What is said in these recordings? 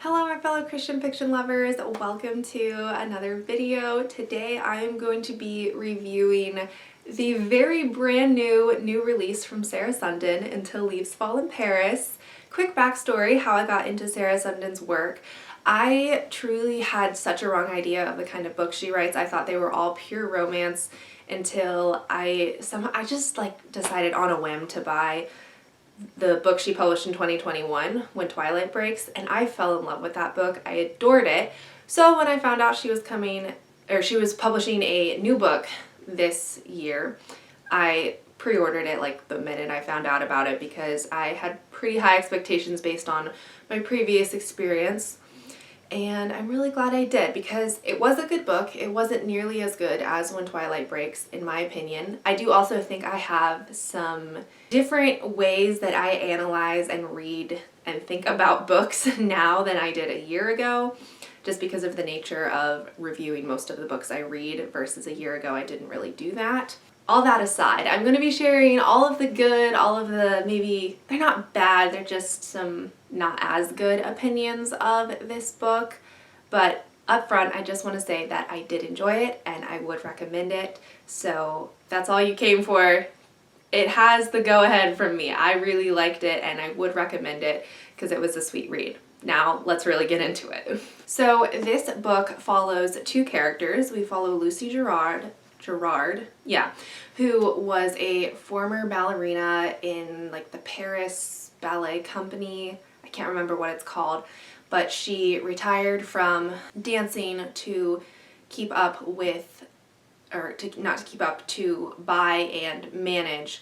Hello my fellow Christian fiction lovers, welcome to another video. Today I am going to be reviewing the very brand new release from Sarah Sundin, Until Leaves Fall in Paris. Quick backstory, how I got into Sarah Sundin's work. I truly had such a wrong idea of the kind of books she writes. I thought they were all pure romance until I just decided on a whim to buy the book she published in 2021, When Twilight Breaks, and I fell in love with that book. I adored it. So when I found out she was publishing a new book this year, I pre-ordered it like the minute I found out about it because I had pretty high expectations based on my previous experience. And I'm really glad I did because it was a good book. It wasn't nearly as good as When Twilight Breaks, in my opinion. I do also think I have some different ways that I analyze and read and think about books now than I did a year ago, just because of the nature of reviewing most of the books I read versus a year ago I didn't really do that. All that aside, I'm going to be sharing all of the good, all of the maybe, they're not bad, they're just some not as good opinions of this book. But up front, I just want to say that I did enjoy it and I would recommend it. So that's all you came for. It has the go-ahead from me. I really liked it and I would recommend it because it was a sweet read. Now let's really get into it. So this book follows two characters. We follow Lucy Gerard, who was a former ballerina in like the Paris Ballet Company. I can't remember what it's called, but she retired from dancing to keep up with, to buy and manage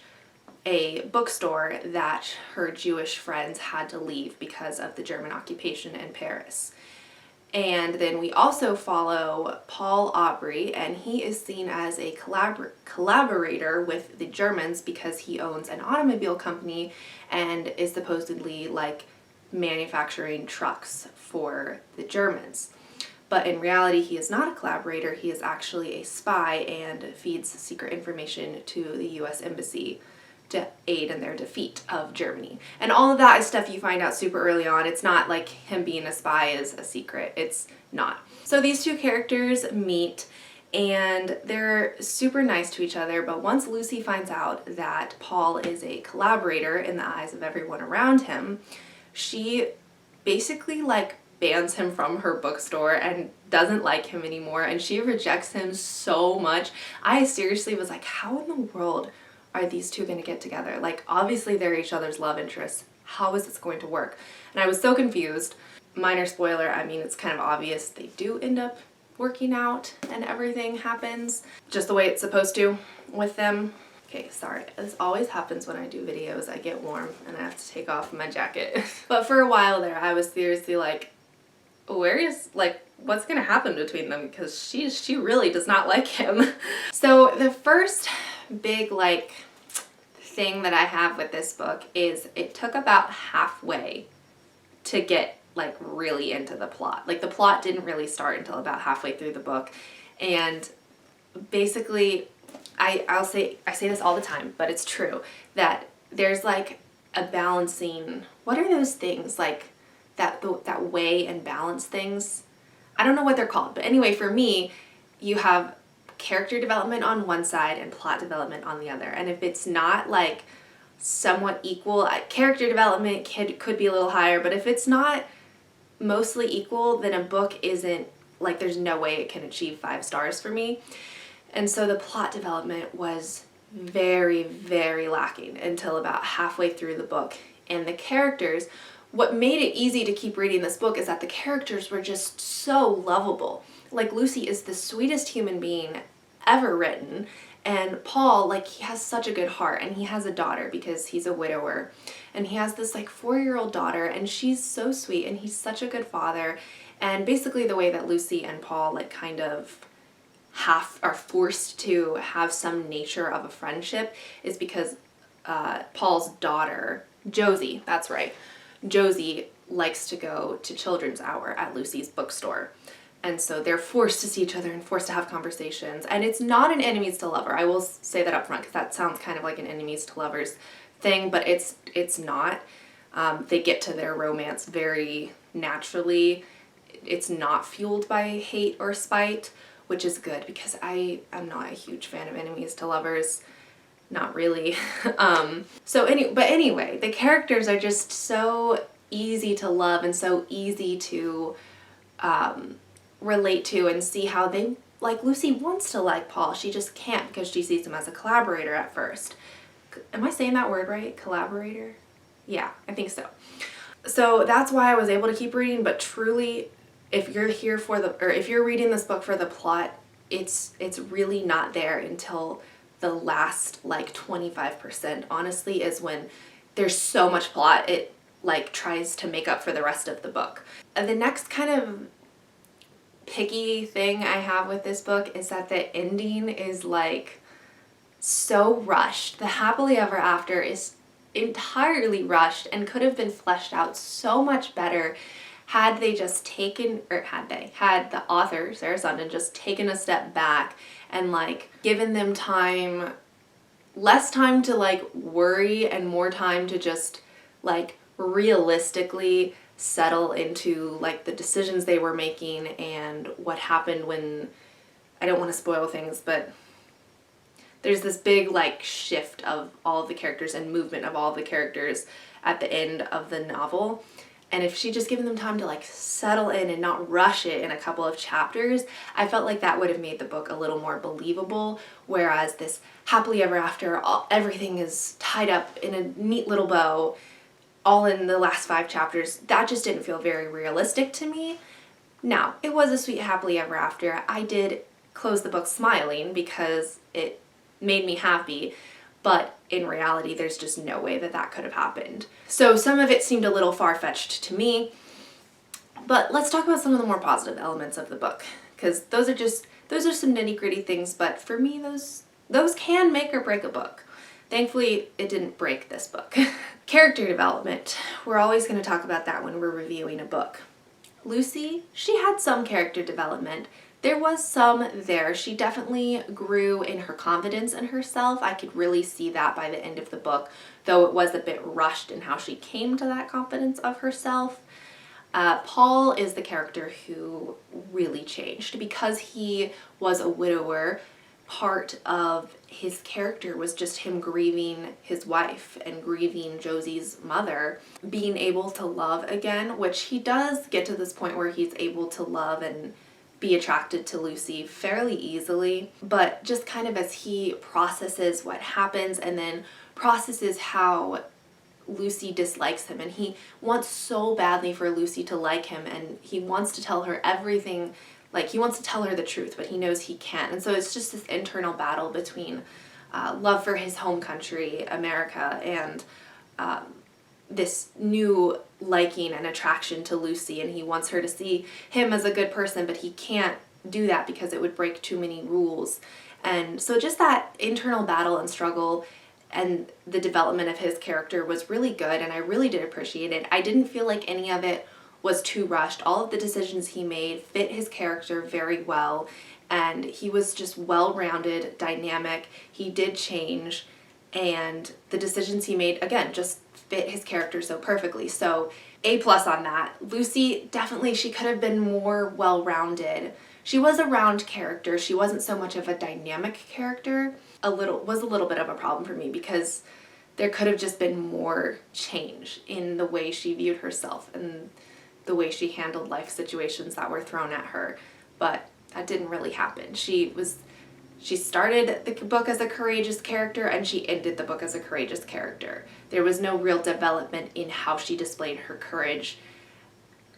a bookstore that her Jewish friends had to leave because of the German occupation in Paris. And then we also follow Paul Aubrey, and he is seen as a collaborator with the Germans because he owns an automobile company and is supposedly like manufacturing trucks for the Germans. But in reality, he is not a collaborator. He is actually a spy and feeds secret information to the US Embassy to aid in their defeat of Germany. And all of that is stuff you find out super early on. It's not like him being a spy is a secret. It's not. So these two characters meet and they're super nice to each other, but once Lucy finds out that Paul is a collaborator in the eyes of everyone around him, she basically bans him from her bookstore and doesn't like him anymore, and she rejects him so much. I seriously was like, how in the world are these two going to get together? Like, obviously they're each other's love interests. How is this going to work? And I was so confused. Minor spoiler, I mean, it's kind of obvious they do end up working out and everything happens just the way it's supposed to with them. Okay, sorry, this always happens when I do videos. I get warm and I have to take off my jacket. But for a while there, I was seriously like, what's gonna happen between them? Because she really does not like him. So the first big thing that I have with this book is it took about halfway to get really into the plot. Like, the plot didn't really start until about halfway through the book, and basically I say this all the time, but it's true that there's a balancing, what are those things that weigh and balance things? I don't know what they're called, but anyway, for me, you have character development on one side and plot development on the other. And if it's not somewhat equal, character development could be a little higher, but if it's not mostly equal, then a book isn't, there's no way it can achieve 5 stars for me. And so the plot development was very, very lacking until about halfway through the book. And the characters, what made it easy to keep reading this book is that the characters were just so lovable. Like, Lucy is the sweetest human being ever written, and Paul, he has such a good heart, and he has a daughter because he's a widower, and he has this 4-year-old daughter, and she's so sweet, and he's such a good father. And basically the way that Lucy and Paul kind of are forced to have some nature of a friendship is because Paul's daughter, Josie, that's right, Josie likes to go to children's hour at Lucy's bookstore. And so they're forced to see each other and forced to have conversations. And it's not an enemies to lover. I will say that up front because that sounds kind of like an enemies to lovers thing, but it's not. They get to their romance very naturally. It's not fueled by hate or spite, which is good because I am not a huge fan of enemies to lovers. Not really. But anyway, the characters are just so easy to love and so easy to relate to and see how they, like, Lucy wants to like Paul. She just can't because she sees him as a collaborator at first. Am I saying that word right? Collaborator? Yeah, I think so. So that's why I was able to keep reading, but truly, if you're here for if you're reading this book for the plot, it's really not there until the last, like, 25%, honestly, is when there's so much plot, it, like, tries to make up for the rest of the book. The next kind of picky thing I have with this book is that the ending is, like, so rushed. The happily ever after is entirely rushed and could have been fleshed out so much better had they just taken, or had the author, Sarah Sundin, just taken a step back and, like, given them time, less time to, like, worry and more time to just, like, realistically settle into, like, the decisions they were making and what happened when, I don't want to spoil things, but there's this big, like, shift of all of the characters and movement of all of the characters at the end of the novel. And if she'd just given them time to, like, settle in and not rush it in a couple of chapters, I felt like that would have made the book a little more believable. Whereas this happily ever after, everything is tied up in a neat little bow, all in the last 5 chapters, that just didn't feel very realistic to me. Now, it was a sweet happily ever after. I did close the book smiling because it made me happy, but in reality, there's just no way that that could have happened. So some of it seemed a little far-fetched to me, but let's talk about some of the more positive elements of the book, because those are some nitty-gritty things, but for me, those can make or break a book. Thankfully, it didn't break this book. Character development. We're always going to talk about that when we're reviewing a book. Lucy, she had some character development. There was some there. She definitely grew in her confidence in herself. I could really see that by the end of the book, though it was a bit rushed in how she came to that confidence of herself. Paul is the character who really changed. Because he was a widower, part of his character was just him grieving his wife and grieving Josie's mother, being able to love again, which he does get to this point where he's able to love and be attracted to Lucy fairly easily, but just kind of as he processes what happens and then processes how Lucy dislikes him, and he wants so badly for Lucy to like him, and he wants to tell her everything, like he wants to tell her the truth, but he knows he can't. And so it's just this internal battle between love for his home country, America, and this new liking and attraction to Lucy, and he wants her to see him as a good person, but he can't do that because it would break too many rules. And so just that internal battle and struggle and the development of his character was really good, and I really did appreciate it. I didn't feel like any of it was too rushed. All of the decisions he made fit his character very well, and he was just well-rounded, dynamic. He did change, and the decisions he made, again, just fit his character so perfectly. So A+ on that. Lucy, definitely, she could have been more well-rounded. She was a round character. She wasn't so much of a dynamic character. Was a little bit of a problem for me because there could have just been more change in the way she viewed herself and the way she handled life situations that were thrown at her. But that didn't really happen. She started the book as a courageous character, and she ended the book as a courageous character. There was no real development in how she displayed her courage,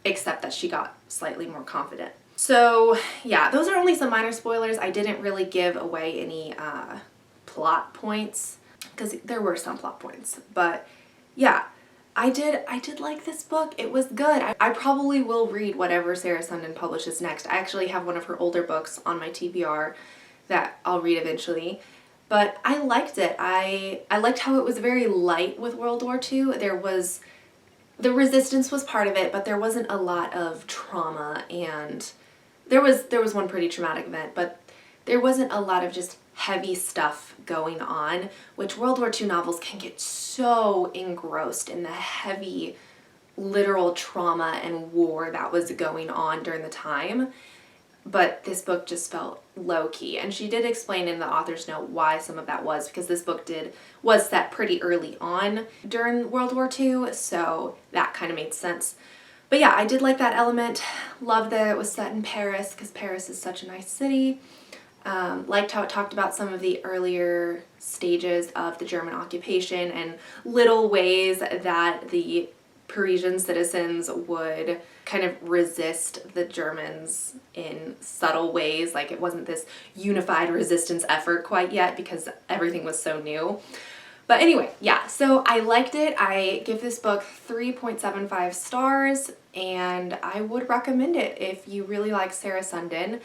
except that she got slightly more confident. So yeah, those are only some minor spoilers. I didn't really give away any plot points, because there were some plot points. But yeah, I did like this book. It was good. I probably will read whatever Sarah Sundin publishes next. I actually have one of her older books on my TBR that I'll read eventually. But I liked it. I liked how it was very light with World War II. The resistance was part of it, but there wasn't a lot of trauma, and there was one pretty traumatic event, but there wasn't a lot of just heavy stuff going on, which World War II novels can get so engrossed in the heavy literal trauma and war that was going on during the time. But this book just felt low-key. And she did explain in the author's note why some of that was, because this book was set pretty early on during World War II, so that kind of made sense. But yeah, I did like that element. Loved that it was set in Paris, because Paris is such a nice city. Liked how it talked about some of the earlier stages of the German occupation and little ways that the Parisian citizens would kind of resist the Germans in subtle ways. Like, it wasn't this unified resistance effort quite yet because everything was so new. But anyway, yeah, so I liked it. I give this book 3.75 stars, and I would recommend it if you really like Sarah Sundin.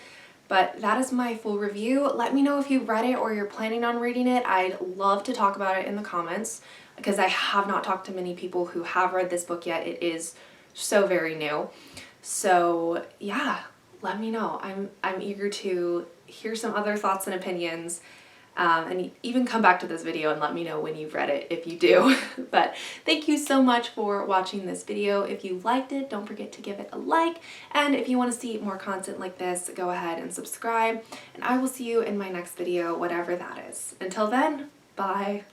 But that is my full review. Let me know if you've read it or you're planning on reading it. I'd love to talk about it in the comments, because I have not talked to many people who have read this book yet. It is so very new. So yeah, let me know. I'm eager to hear some other thoughts and opinions, and even come back to this video and let me know when you've read it if you do. But thank you so much for watching this video. If you liked it, don't forget to give it a like, and if you want to see more content like this, go ahead and subscribe, and I will see you in my next video, whatever that is. Until then, bye.